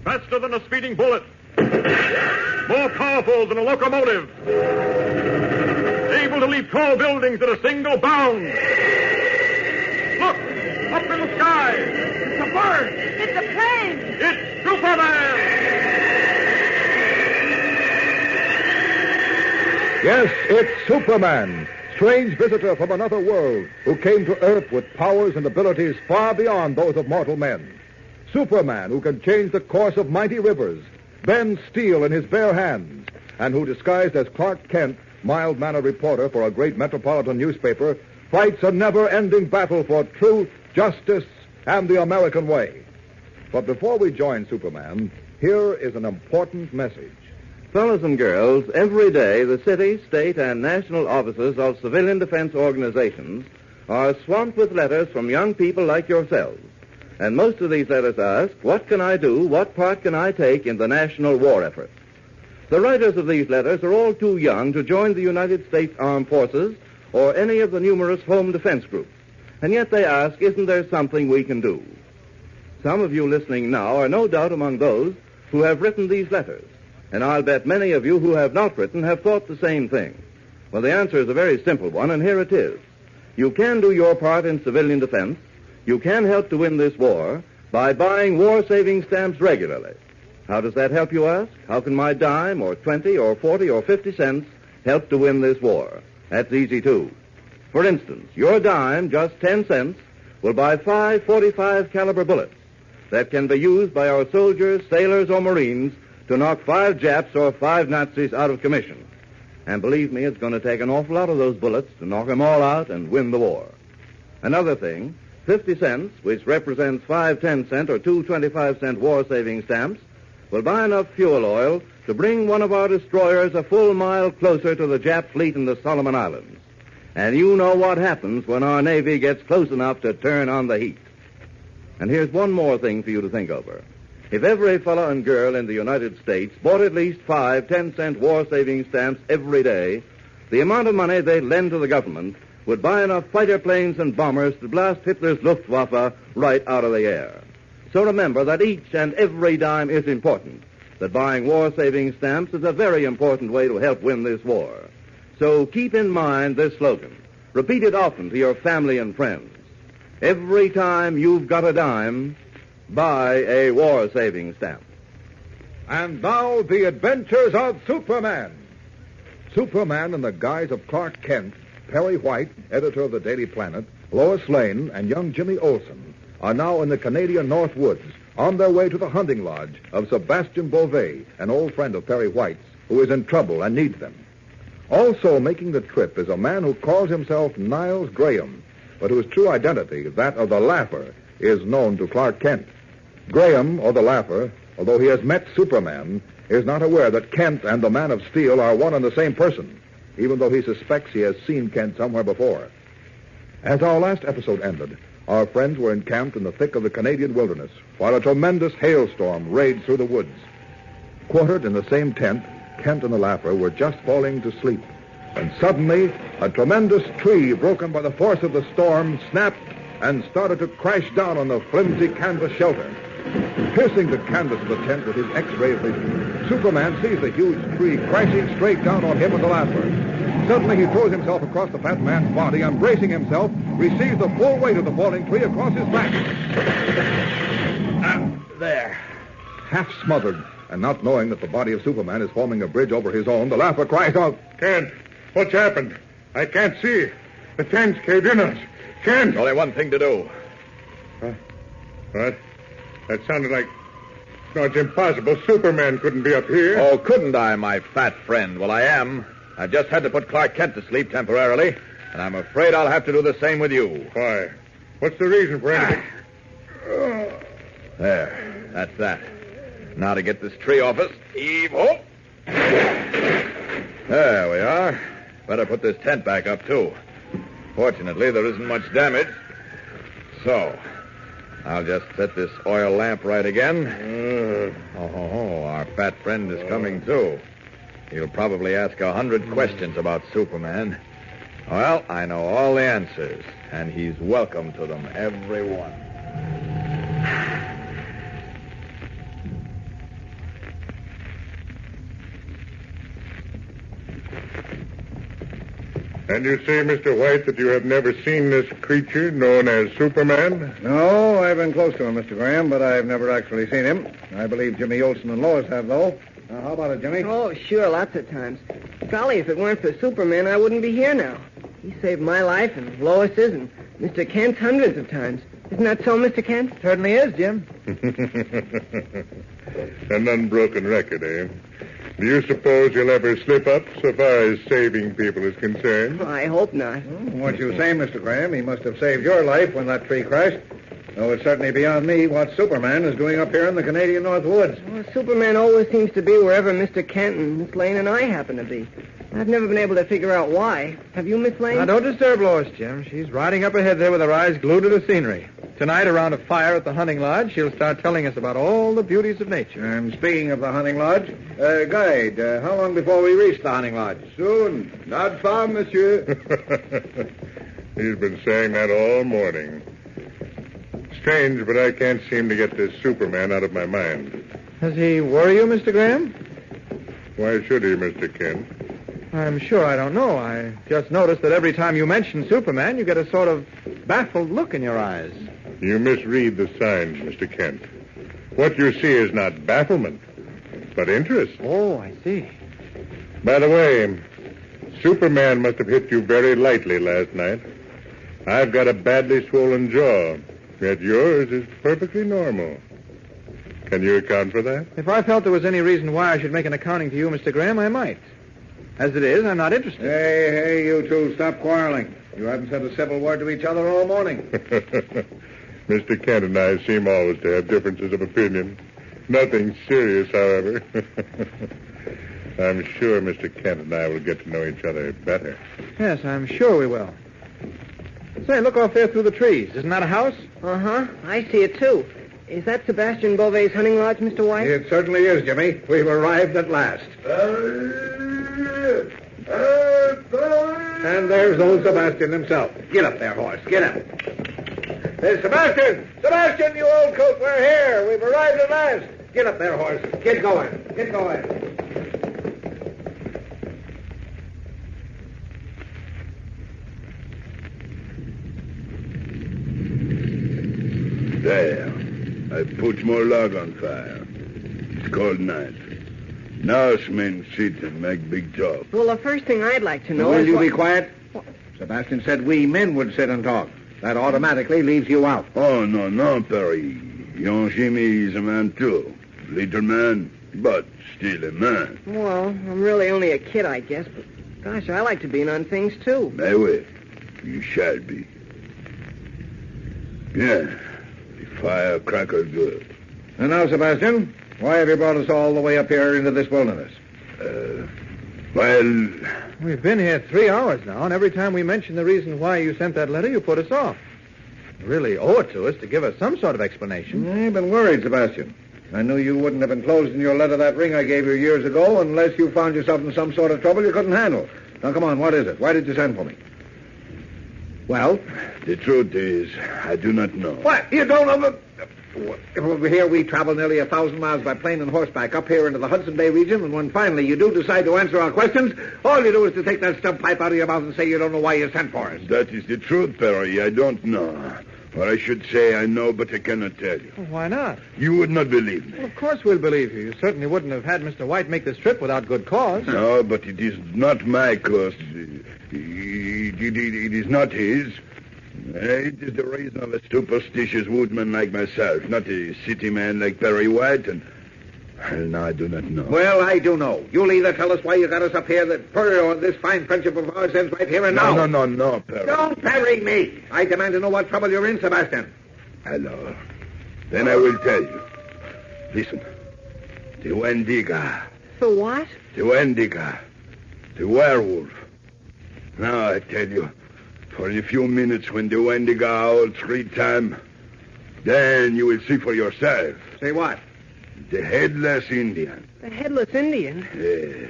faster than a speeding bullet, more powerful than a locomotive, able to leap tall buildings at a single bound. Look, up in the sky. It's a bird. It's a plane. It's Superman. Yes, it's Superman, strange visitor from another world who came to Earth with powers and abilities far beyond those of mortal men. Superman, who can change the course of mighty rivers, bend steel in his bare hands, and who, disguised as Clark Kent, mild-mannered reporter for a great metropolitan newspaper, fights a never-ending battle for truth, justice, and the American way. But before we join Superman, here is an important message. Fellows and girls, every day the city, state, and national offices of civilian defense organizations are swamped with letters from young people like yourselves. And most of these letters ask, what can I do, what part can I take in the national war effort? The writers of these letters are all too young to join the United States Armed Forces or any of the numerous home defense groups. And yet they ask, isn't there something we can do? Some of you listening now are no doubt among those who have written these letters. And I'll bet many of you who have not written have thought the same thing. Well, the answer is a very simple one, and here it is. You can do your part in civilian defense. You can help to win this war by buying war-saving stamps regularly. How does that help, you ask? How can my dime, or 20, or 40, or 50 cents help to win this war? That's easy, too. For instance, your dime, just 10 cents, will buy 5 .45 caliber bullets that can be used by our soldiers, sailors, or Marines to knock 5 Japs or 5 Nazis out of commission. And believe me, it's going to take an awful lot of those bullets to knock them all out and win the war. Another thing, 50 cents, which represents 5 10-cent or 2 25-cent war-saving stamps, will buy enough fuel oil to bring one of our destroyers a full mile closer to the Jap fleet in the Solomon Islands. And you know what happens when our Navy gets close enough to turn on the heat. And here's one more thing for you to think over. If every fellow and girl in the United States bought at least 5 10-cent war-saving stamps every day, the amount of money they lend to the government would buy enough fighter planes and bombers to blast Hitler's Luftwaffe right out of the air. So remember that each and every dime is important, that buying war-saving stamps is a very important way to help win this war. So keep in mind this slogan. Repeat it often to your family and friends. Every time you've got a dime, buy a war-saving stamp. And now, the adventures of Superman. Superman, in the guise of Clark Kent, Perry White, editor of the Daily Planet, Lois Lane, and young Jimmy Olsen, are now in the Canadian North Woods, on their way to the hunting lodge of Sebastian Beauvais, an old friend of Perry White's, who is in trouble and needs them. Also making the trip is a man who calls himself Niles Graham, but whose true identity, that of the Laugher, is known to Clark Kent. Graham, or the Laugher, although he has met Superman, is not aware that Kent and the Man of Steel are one and the same person, even though he suspects he has seen Kent somewhere before. As our last episode ended, our friends were encamped in the thick of the Canadian wilderness, while a tremendous hailstorm raged through the woods. Quartered in the same tent, Kent and the Laugher were just falling to sleep, when suddenly a tremendous tree, broken by the force of the storm, snapped and started to crash down on the flimsy canvas shelter. Piercing the canvas of the tent with his X-ray vision, Superman sees the huge tree crashing straight down on him and the Laugher. Suddenly he throws himself across the fat man's body and, bracing himself, receives the full weight of the falling tree across his back. There. Half smothered, and not knowing that the body of Superman is forming a bridge over his own, the Laugher cries out, Kent, what's happened? I can't see. The tent's caved in us. Kent! There's only one thing to do. What? That sounded like... No, it's impossible. Superman couldn't be up here. Oh, couldn't I, my fat friend? Well, I am. I've just had to put Clark Kent to sleep temporarily, and I'm afraid I'll have to do the same with you. Why? What's the reason for anything? There. That's that. Now to get this tree off us. Heave ho! There we are. Better put this tent back up, too. Fortunately, there isn't much damage. So, I'll just set this oil lamp right again. Our fat friend is coming, too. He'll probably ask 100 questions about Superman. Well, I know all the answers, and he's welcome to them, every one. And you say, Mr. White, that you have never seen this creature known as Superman? No, I've been close to him, Mr. Graham, but I've never actually seen him. I believe Jimmy Olsen and Lois have, though. How about it, Jimmy? Oh, sure, lots of times. Golly, if it weren't for Superman, I wouldn't be here now. He saved my life and Lois's and Mr. Kent's hundreds of times. Isn't that so, Mr. Kent? Certainly is, Jim. An unbroken record, eh? Do you suppose you'll ever slip up so far as saving people is concerned? I hope not. What you say, Mr. Graham, he must have saved your life when that tree crashed. Though it's certainly beyond me what Superman is doing up here in the Canadian North Woods. Well, Superman always seems to be wherever Mr. Kent and Miss Lane and I happen to be. I've never been able to figure out why. Have you, Miss Lane? Now, don't disturb Lois, Jim. She's riding up ahead there with her eyes glued to the scenery. Tonight, around a fire at the hunting lodge, she'll start telling us about all the beauties of nature. And speaking of the hunting lodge, Guide, how long before we reach the hunting lodge? Soon. Not far, monsieur. He's been saying that all morning. Strange, but I can't seem to get this Superman out of my mind. Does he worry you, Mr. Graham? Why should he, Mr. Kent? I'm sure I don't know. I just noticed that every time you mention Superman, you get a sort of baffled look in your eyes. You misread the signs, Mr. Kent. What you see is not bafflement, but interest. Oh, I see. By the way, Superman must have hit you very lightly last night. I've got a badly swollen jaw, yet yours is perfectly normal. Can you account for that? If I felt there was any reason why I should make an accounting to you, Mr. Graham, I might. As it is, I'm not interested. Hey, you two, stop quarreling. You haven't said a civil word to each other all morning. Mr. Kent and I seem always to have differences of opinion. Nothing serious, however. I'm sure Mr. Kent and I will get to know each other better. Yes, I'm sure we will. Say, look off there through the trees. Isn't that a house? Uh-huh. I see it, too. Is that Sebastian Beauvais' hunting lodge, Mr. White? It certainly is, Jimmy. We've arrived at last. And there's old Sebastian himself. Get up there, horse. Get up. There's Sebastian! Sebastian, you old coot, we're here. We've arrived at last. Get up there, horse. Get going. Get going. There. I put more log on fire. It's cold night. Now men sit and make big talk. Well, the first thing I'd like to know Will is... you be quiet? Sebastian said we men would sit and talk. That automatically leaves you out. Oh, no, Perry. Young Jimmy is a man, too. Little man, but still a man. Well, I'm really only a kid, I guess, but gosh, I like to be in on things, too. My way. You shall be. Yeah. The firecracker good. And now, Sebastian, why have you brought us all the way up here into this wilderness? Well... We've been here 3 hours now, and every time we mention the reason why you sent that letter, you put us off. You really owe it to us to give us some sort of explanation. I've been worried, Sebastian. I knew you wouldn't have enclosed in your letter that ring I gave you years ago unless you found yourself in some sort of trouble you couldn't handle. Now, come on, what is it? Why did you send for me? Well? The truth is, I do not know. What? You don't know? Over here, we travel nearly 1,000 miles by plane and horseback up here into the Hudson Bay region, and when finally you do decide to answer our questions, all you do is to take that stump pipe out of your mouth and say you don't know why you sent for us. That is the truth, Perry. I don't know. Or I should say I know, but I cannot tell you. Well, why not? You would not believe me. Well, of course we'll believe you. You certainly wouldn't have had Mr. White make this trip without good cause. No, but it is not my cause. It is not his. It is the reason of a superstitious woodman like myself, not a city man like Perry White, and... Well, now I do not know. Well, I do know. You'll either tell us why you got us up here, that this fine friendship of ours ends right here and now. No, Perry. Don't parry me. I demand to know what trouble you're in, Sebastian. Hello. Then I will tell you. Listen. The Wendigo. The what? The Wendigo. The werewolf. Now I tell you, for a few minutes when the Wendigo howls 3 times, then you will see for yourself. Say what? The Headless Indian. The Headless Indian? Yeah,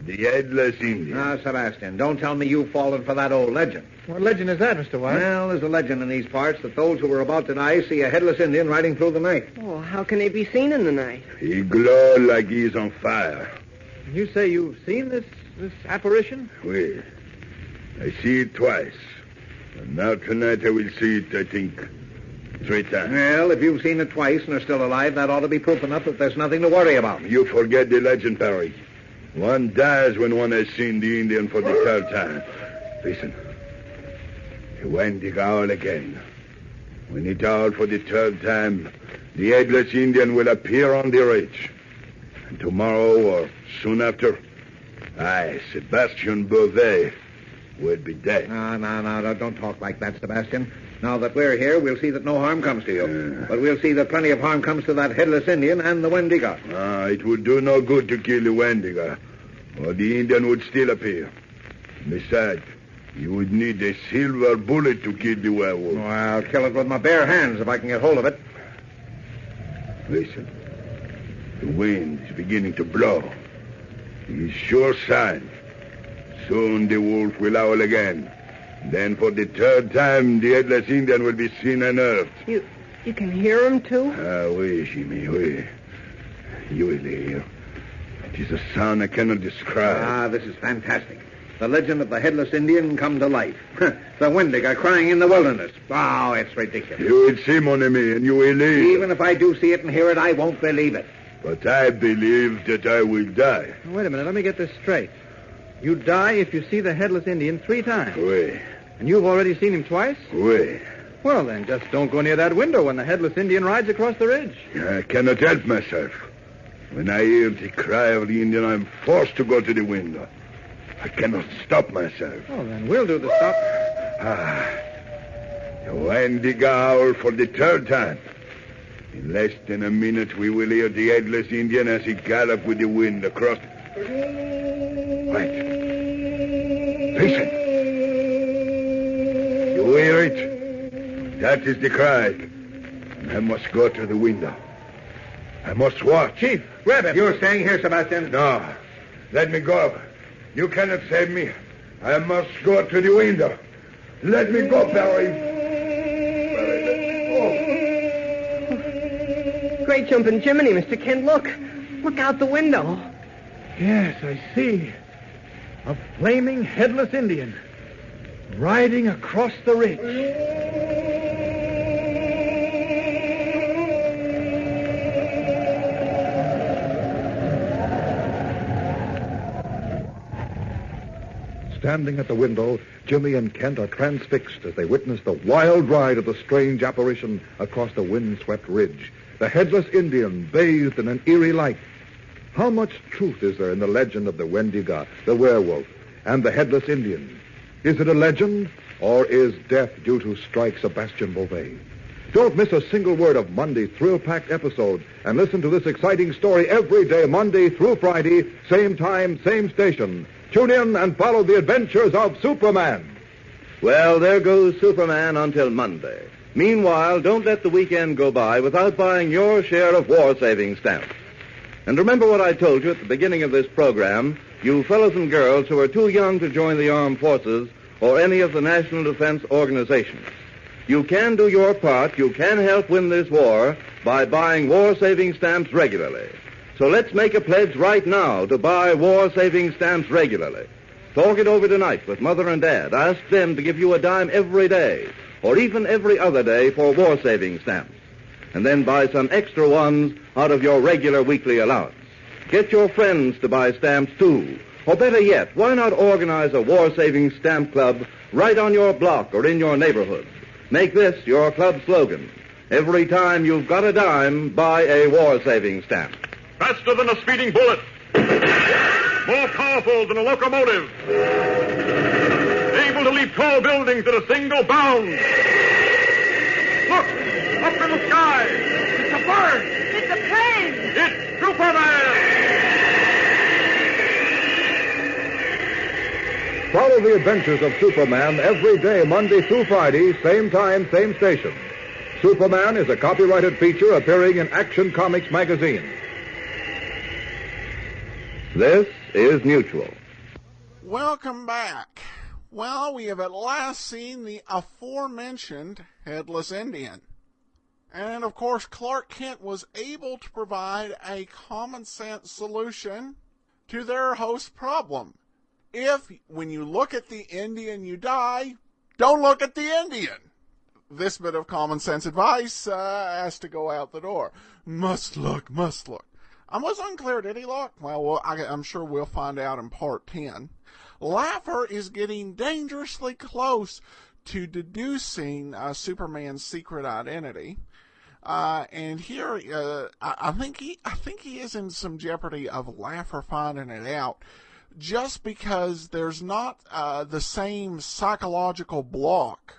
the Headless Indian. Now, Sebastian, don't tell me you've fallen for that old legend. What legend is that, Mr. White? Well, there's a legend in these parts that those who are about to die see a headless Indian riding through the night. Oh, how can he be seen in the night? He glows like he's on fire. You say you've seen this apparition? Well, I see it twice. And now tonight I will see it, I think, 3 times. Well, if you've seen it twice and are still alive, that ought to be proof enough that there's nothing to worry about. You forget the legend, Perry. One dies when one has seen the Indian for the 3rd time. Listen. The Wendigo howl again. When it howls for the 3rd time, the Headless Indian will appear on the ridge. And tomorrow or soon after, I, Sebastian Beauvais, will be dead. No, don't talk like that, Sebastian. Now that we're here, we'll see that no harm comes to you. But we'll see that plenty of harm comes to that Headless Indian and the Wendigo. It would do no good to kill the Wendigo, or the Indian would still appear. Besides, you would need a silver bullet to kill the werewolf. Oh, I'll kill it with my bare hands if I can get hold of it. Listen. The wind is beginning to blow. It is sure sign. Soon the wolf will howl again. Then for the 3rd time, the Headless Indian will be seen and heard. You can hear him, too? Oui, Jimmy, oui. You will hear. It is a sound I cannot describe. This is fantastic. The legend of the Headless Indian come to life. The Wendigo crying in the wilderness. Oh, it's ridiculous. You will see, mon ami, and you will live. Even if I do see it and hear it, I won't believe it. But I believe that I will die. Wait a minute, let me get this straight. You die if you see the Headless Indian 3 times. Oui. And you've already seen him twice? Oui. Well, then just don't go near that window when the Headless Indian rides across the ridge. I cannot help myself. When I hear the cry of the Indian, I'm forced to go to the window. I cannot stop myself. Oh, then we'll do the stop. The Wendigo howl for the 3rd time. In less than a minute, we will hear the Headless Indian as he gallops with the wind across. Wait. Listen. You hear it? That is the cry. And I must go to the window. I must watch. Chief, grab him. You're staying here, Sebastian. No. Let me go. You cannot save me. I must go to the window. Let me go, Perry. Great jumping Jiminy, Mr. Kent. Look out the window. Yes, I see. A flaming Headless Indian riding across the ridge. Standing at the window, Jimmy and Kent are transfixed as they witness the wild ride of the strange apparition across the wind-swept ridge. The Headless Indian bathed in an eerie light. How much truth is there in the legend of the Wendigo, the werewolf, and the Headless Indian? Is it a legend, or is death due to strike Sebastian Beauvais? Don't miss a single word of Monday's thrill-packed episode, and listen to this exciting story every day, Monday through Friday, same time, same station. Tune in and follow the adventures of Superman. Well, there goes Superman until Monday. Meanwhile, don't let the weekend go by without buying your share of war-saving stamps. And remember what I told you at the beginning of this program, you fellows and girls who are too young to join the armed forces or any of the national defense organizations. You can do your part. You can help win this war by buying war-saving stamps regularly. So let's make a pledge right now to buy war-saving stamps regularly. Talk it over tonight with Mother and Dad. Ask them to give you a dime every day, or even every other day for war-saving stamps. And then buy some extra ones out of your regular weekly allowance. Get your friends to buy stamps, too. Or better yet, why not organize a war-saving stamp club right on your block or in your neighborhood? Make this your club slogan. Every time you've got a dime, buy a war-saving stamp. Faster than a speeding bullet. More powerful than a locomotive. Able to leap tall buildings at a single bound. Look! Up in the sky! It's a bird! It's a plane! It's Superman! Follow the adventures of Superman every day, Monday through Friday, same time, same station. Superman is a copyrighted feature appearing in Action Comics magazine. This is Mutual. Welcome back. Well, we have at last seen the aforementioned Headless Indian. And, of course, Clark Kent was able to provide a common-sense solution to their host's problem. if when you look at the Indian you die, don't look at the Indian. This bit of common sense advice has to go out the door. Must look, must look. I was unclear, did he look? Well, I'm sure we'll find out in part 10. Laugher is getting dangerously close to deducing Superman's secret identity. And here, I think he is in some jeopardy of Laugher finding it out, just because there's not the same psychological block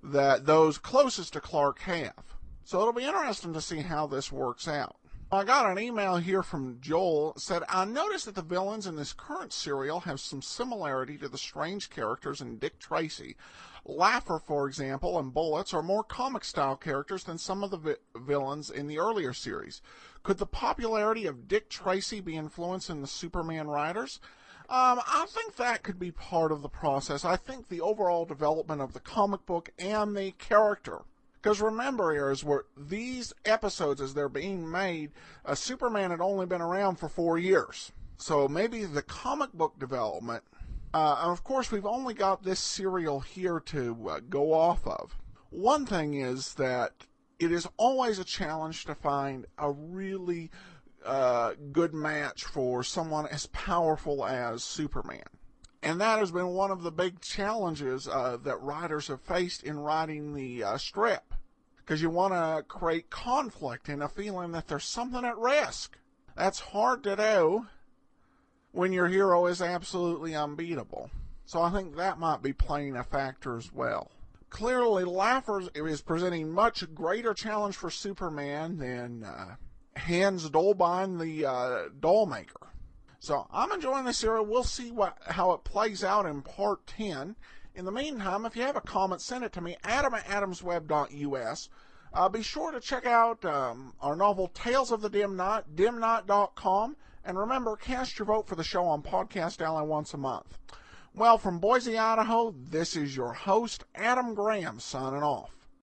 that those closest to Clark have. So it'll be interesting to see how this works out. I got an email here from Joel. Said, I noticed that the villains in this current serial have some similarity to the strange characters in Dick Tracy. Laugher, for example, and Bullets are more comic-style characters than some of the villains in the earlier series. Could the popularity of Dick Tracy be influencing the Superman writers? I think that could be part of the process. I think the overall development of the comic book and the character. Because remember, here is where these episodes, as they're being made, Superman had only been around for 4 years. So maybe the comic book development, and of course we've only got this serial here to go off of. One thing is that it is always a challenge to find a really good match for someone as powerful as Superman. And that has been one of the big challenges that writers have faced in writing the strip. Because you want to create conflict and a feeling that there's something at risk. That's hard to do when your hero is absolutely unbeatable. So I think that might be playing a factor as well. Clearly, Laugher is presenting much greater challenge for Superman than Hans Dolbein, the doll maker. So I'm enjoying this serial. We'll see how it plays out in part 10. In the meantime, if you have a comment, send it to me, adam@adamsweb.us. Be sure to check out our novel Tales of the Dim Night, dimnight.com. And remember, cast your vote for the show on Podcast Alley once a month. Well, from Boise, Idaho, this is your host, Adam Graham, signing off.